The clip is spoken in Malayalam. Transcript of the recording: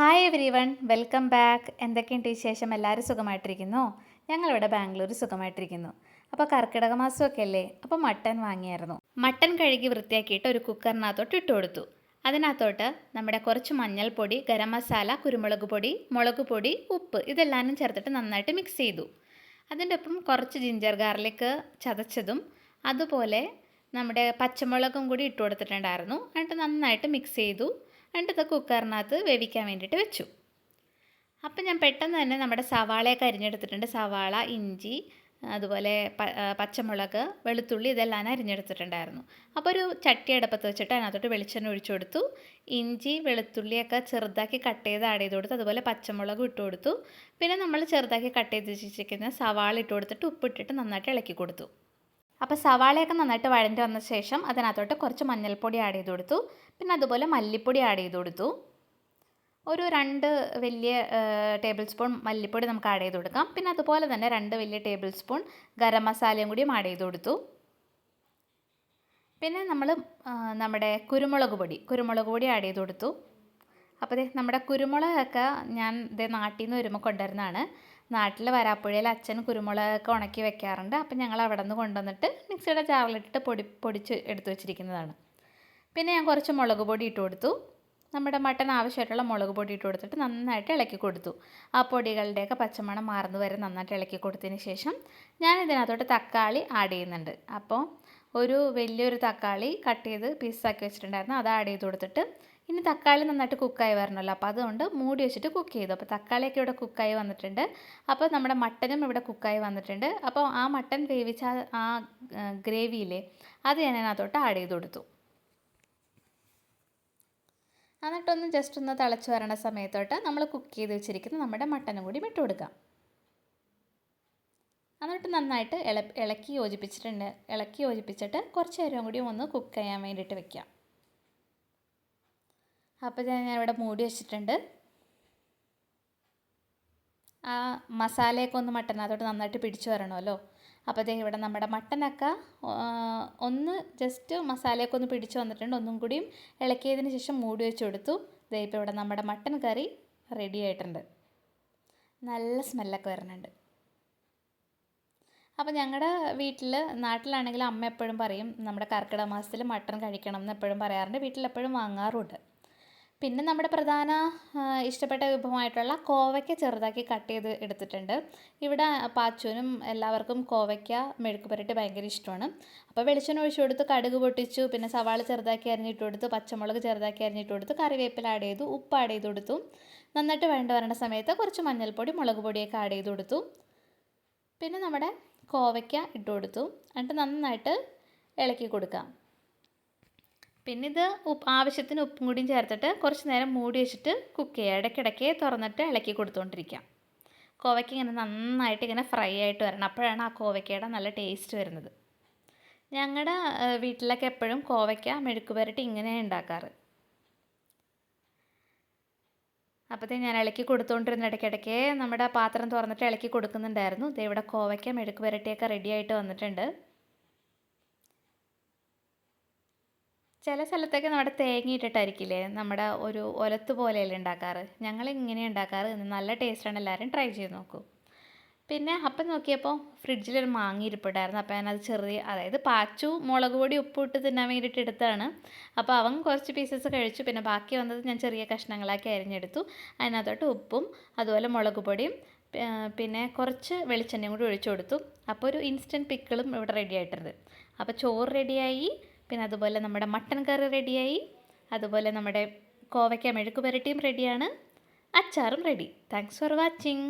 Hi every one, welcome back. എന്തൊക്കെയുണ്ട് വിശേഷം? എല്ലാവരും സുഖമായിട്ടിരിക്കുന്നോ? ഞങ്ങളിവിടെ ബാംഗ്ലൂർ സുഖമായിട്ടിരിക്കുന്നു. അപ്പോൾ കർക്കിടക മാസമൊക്കെ അല്ലേ, അപ്പോൾ മട്ടൻ വാങ്ങിയായിരുന്നു. മട്ടൻ കഴുകി വൃത്തിയാക്കിയിട്ട് ഒരു കുക്കറിനകത്തോട്ട് ഇട്ട് കൊടുത്തു. അതിനകത്തോട്ട് നമ്മുടെ കുറച്ച് മഞ്ഞൾപ്പൊടി, ഗരം മസാല, കുരുമുളക് പൊടി, മുളക് പൊടി, ഉപ്പ് ഇതെല്ലാനും ചേർത്തിട്ട് നന്നായിട്ട് മിക്സ് ചെയ്തു. അതിൻ്റെ ഒപ്പം കുറച്ച് ജിഞ്ചർ ഗാർലിക് ചതച്ചതും അതുപോലെ നമ്മുടെ പച്ചമുളകും കൂടി ഇട്ട് കൊടുത്തിട്ടുണ്ടായിരുന്നു. എന്നിട്ട് നന്നായിട്ട് മിക്സ് ചെയ്തു. എന്നിട്ട് ഇത് കുക്കറിനകത്ത് വേവിക്കാൻ വേണ്ടിയിട്ട് വെച്ചു. അപ്പം ഞാൻ പെട്ടെന്ന് തന്നെ നമ്മുടെ സവാളയൊക്കെ അരിഞ്ഞെടുത്തിട്ടുണ്ട്. സവാള, ഇഞ്ചി, അതുപോലെ പച്ചമുളക്, വെളുത്തുള്ളി ഇതെല്ലാം അരിഞ്ഞെടുത്തിട്ടുണ്ടായിരുന്നു. അപ്പോൾ ഒരു ചട്ടി അടുപ്പത്ത് വെച്ചിട്ട് അതിനകത്തോട്ട് വെളിച്ചെണ്ണ ഒഴിച്ചു കൊടുത്തു. ഇഞ്ചി വെളുത്തുള്ളിയൊക്കെ ചെറുതാക്കി കട്ട് ചെയ്ത് ആഡ് ചെയ്ത് കൊടുത്തു. അതുപോലെ പച്ചമുളകും ഇട്ട് കൊടുത്തു. പിന്നെ നമ്മൾ ചെറുതാക്കി കട്ട് ചെയ്ത് വെച്ചിരിക്കുന്ന സവാള ഇട്ട് കൊടുത്തിട്ട് ഉപ്പിട്ടിട്ട് നന്നായിട്ട് ഇളക്കി കൊടുത്തു. അപ്പോൾ സവാളയൊക്കെ നന്നായിട്ട് വഴണ്ടി വന്ന ശേഷം അതിനകത്തോട്ട് കുറച്ച് മഞ്ഞൾപ്പൊടി ആഡ് ചെയ്ത് കൊടുത്തു. പിന്നെ അതുപോലെ മല്ലിപ്പൊടി ആഡ് ചെയ്ത് കൊടുത്തു. ഒരു 2 വലിയ ടേബിൾ സ്പൂൺ മല്ലിപ്പൊടി നമുക്ക് ആഡ് ചെയ്ത് കൊടുക്കാം. പിന്നെ അതുപോലെ തന്നെ 2 വലിയ ടേബിൾ സ്പൂൺ ഗരം മസാലയും കൂടിയും ആഡ് ചെയ്ത് കൊടുത്തു. പിന്നെ നമ്മൾ നമ്മുടെ കുരുമുളക് പൊടി ആഡ് ചെയ്ത് കൊടുത്തു. അപ്പോൾ നമ്മുടെ കുരുമുളകൊക്കെ ഞാൻ നാട്ടിൽ നിന്ന് വരുമ്പോൾ കൊണ്ടുവരുന്നതാണ്. നാട്ടിൽ വരാപ്പുഴയിൽ അച്ഛൻ കുരുമുളകൊക്കെ ഉണക്കി വെക്കാറുണ്ട്. അപ്പം ഞങ്ങൾ അവിടെ നിന്ന് കൊണ്ടുവന്നിട്ട് മിക്സിയുടെ ജാറിലിട്ടിട്ട് പൊടിച്ച് എടുത്ത് വെച്ചിരിക്കുന്നതാണ്. പിന്നെ ഞാൻ കുറച്ച് മുളക് പൊടി ഇട്ട് കൊടുത്തു. നമ്മുടെ മട്ടൻ ആവശ്യമായിട്ടുള്ള മുളക് പൊടി ഇട്ട് കൊടുത്തിട്ട് നന്നായിട്ട് ഇളക്കി കൊടുത്തു. ആ പൊടികളുടെയൊക്കെ പച്ചമണം മാറുന്ന വരെ നന്നായിട്ട് ഇളക്കി കൊടുത്തതിന് ശേഷം ഞാൻ ഇതിനകത്തോട്ട് തക്കാളി ആഡ് ചെയ്യുന്നുണ്ട്. അപ്പോൾ ഒരു വലിയൊരു തക്കാളി കട്ട് ചെയ്ത് പീസാക്കി വെച്ചിട്ടുണ്ടായിരുന്നു, അത് ആഡ് ചെയ്ത് കൊടുത്തിട്ട് ഇനി തക്കാളി നന്നായിട്ട് കുക്കായി വരണമല്ലോ, അപ്പോൾ അതുകൊണ്ട് മൂടി വെച്ചിട്ട് കുക്ക് ചെയ്തു. അപ്പോൾ തക്കാളിയൊക്കെ ഇവിടെ കുക്കായി വന്നിട്ടുണ്ട്. അപ്പോൾ നമ്മുടെ മട്ടനും ഇവിടെ കുക്കായി വന്നിട്ടുണ്ട്. അപ്പോൾ ആ മട്ടൻ വേവിച്ച ആ ഗ്രേവിയിലെ അത് ഞാൻ അതിനകത്തോട്ട് ആഡ് ചെയ്ത് കൊടുത്തു. എന്നിട്ടൊന്ന് ജസ്റ്റ് ഒന്ന് തിളച്ച് വരണ സമയത്തോട്ട് നമ്മൾ കുക്ക് ചെയ്ത് വെച്ചിരിക്കുന്ന നമ്മുടെ മട്ടനും കൂടി ഇട്ട് കൊടുക്കാം. എന്നിട്ട് നന്നായിട്ട് ഇളക്കി യോജിപ്പിച്ചിട്ട് കുറച്ച് നേരം കൂടി ഒന്ന് കുക്ക് ചെയ്യാൻ വേണ്ടിയിട്ട് വെക്കാം. അപ്പോൾ ഞാൻ ഇവിടെ മൂടി വെച്ചിട്ടുണ്ട്. ആ മസാലയൊക്കെ ഒന്ന് മട്ടനകത്തോട്ട് നന്നായിട്ട് പിടിച്ചു വരണമല്ലോ. അപ്പോൾ ഇവിടെ നമ്മുടെ മട്ടനൊക്കെ ഒന്ന് ജസ്റ്റ് മസാലയൊക്കെ ഒന്ന് പിടിച്ചു വന്നിട്ടുണ്ട്. ഒന്നും കൂടിയും ഇളക്കിയതിന് ശേഷം മൂടി വെച്ച് കൊടുത്തു. ഇപ്പോൾ ഇവിടെ നമ്മുടെ മട്ടൻ കറി റെഡി ആയിട്ടുണ്ട്. നല്ല സ്മെല്ലൊക്കെ വരുന്നുണ്ട്. അപ്പോൾ ഞങ്ങളുടെ നാട്ടിലാണെങ്കിൽ അമ്മ എപ്പോഴും പറയും നമ്മുടെ കർക്കിടക മാസത്തിൽ മട്ടൻ കഴിക്കണം എന്ന് എപ്പോഴും പറയാറുണ്ട്. വീട്ടിലെപ്പോഴും വാങ്ങാറുണ്ട്. പിന്നെ നമ്മുടെ പ്രധാന ഇഷ്ടപ്പെട്ട വിഭവമായിട്ടുള്ള കോവയ്ക്ക ചെറുതാക്കി കട്ട് ചെയ്ത് എടുത്തിട്ടുണ്ട്. ഇവിടെ പാച്ചുവിനും എല്ലാവർക്കും കോവയ്ക്ക മെഴുക്ക് പുരട്ടി ഭയങ്കര ഇഷ്ടമാണ്. അപ്പോൾ വെളിച്ചെണ്ണ ഒഴിച്ചു കൊടുത്ത് കടുക് പൊട്ടിച്ചു. പിന്നെ സവാള ചെറുതാക്കി അരിഞ്ഞിട്ട് കൊടുത്തു, പച്ചമുളക് ചെറുതാക്കി അരിഞ്ഞിട്ട് കൊടുത്തു, കറിവേപ്പില ആഡ് ചെയ്തു, ഉപ്പ് ആഡ് ചെയ്ത് കൊടുത്തു. നന്നായിട്ട് വഴണ്ട് വരേണ്ട സമയത്ത് കുറച്ച് മഞ്ഞൾപ്പൊടി, മുളക് പൊടിയൊക്കെ ആഡ് ചെയ്ത് കൊടുത്തു. പിന്നെ നമ്മുടെ കോവയ്ക്ക ഇട്ട് കൊടുത്തു. എന്നിട്ട് നന്നായിട്ട് ഇളക്കി കൊടുക്കാം. പിന്നെ ഇത് ആവശ്യത്തിന് ഉപ്പും കൂടിയും ചേർത്തിട്ട് കുറച്ച് നേരം മൂടി വെച്ചിട്ട് കുക്ക് ചെയ്യുക. ഇടയ്ക്കിടയ്ക്ക് തുറന്നിട്ട് ഇളക്കി കൊടുത്തുകൊണ്ടിരിക്കാം. കോവയ്ക്ക ഇങ്ങനെ നന്നായിട്ട് ഇങ്ങനെ ഫ്രൈ ആയിട്ട് വരണം. അപ്പോഴാണ് ആ കോവയ്ക്കയുടെ നല്ല ടേസ്റ്റ് വരുന്നത്. ഞങ്ങളുടെ വീട്ടിലൊക്കെ എപ്പോഴും കോവയ്ക്ക മെഴുക്ക് പുരട്ടി ഇങ്ങനെയാണ് ഉണ്ടാക്കാറ്. അപ്പോഴത്തേക്ക് ഞാൻ ഇളക്കി കൊടുത്തുകൊണ്ടിരുന്ന ഇടയ്ക്കിടയ്ക്ക് നമ്മുടെ പാത്രം തുറന്നിട്ട് ഇളക്കി കൊടുക്കുന്നുണ്ടായിരുന്നു. ഇവിടെ കോവയ്ക്ക മെഴുക്ക് പുരട്ടിയൊക്കെ റെഡി ആയിട്ട് വന്നിട്ടുണ്ട്. ചില സ്ഥലത്തൊക്കെ നമ്മുടെ തേങ്ങ ഇട്ടിട്ടായിരിക്കില്ലേ നമ്മുടെ ഒരു ഒലത്ത് പോലെയല്ലേ ഉണ്ടാക്കാറ്. ഞങ്ങളിങ്ങനെ ഉണ്ടാക്കാറ്. നല്ല ടേസ്റ്റാണ്, എല്ലാവരും ട്രൈ ചെയ്ത് നോക്കൂ. പിന്നെ അപ്പം നോക്കിയപ്പോൾ ഫ്രിഡ്ജിലൊരു മാങ്ങ ഇരിപ്പുണ്ടായിരുന്നു. അപ്പോൾ ഞാനത് അതായത് പാച്ചു മുളക് പൊടി ഉപ്പിട്ട് തിന്നാൻ വേണ്ടിയിട്ട് എടുത്തതാണ്. അപ്പോൾ അവൻ കുറച്ച് പീസസ് കഴിച്ചു. പിന്നെ ബാക്കി വന്നത് ഞാൻ ചെറിയ കഷ്ണങ്ങളാക്കി അരിഞ്ഞെടുത്തു. അതിനകത്തോട്ട് ഉപ്പും അതുപോലെ മുളക് പൊടിയും പിന്നെ കുറച്ച് വെളിച്ചെണ്ണയും കൂടി ഒഴിച്ചു കൊടുത്തു. അപ്പോൾ ഒരു ഇൻസ്റ്റൻറ്റ് പിക്കിളും ഇവിടെ റെഡി ആയിട്ടുണ്ട്. അപ്പോൾ ചോറ് റെഡിയായി. പിന്നെ അതുപോലെ നമ്മുടെ മട്ടൻ കറി റെഡിയായി. അതുപോലെ നമ്മുടെ കോവയ്ക്ക മെഴുക്ക് പുരട്ടിയും റെഡിയാണ്. അച്ചാറും റെഡി. Thanks for watching.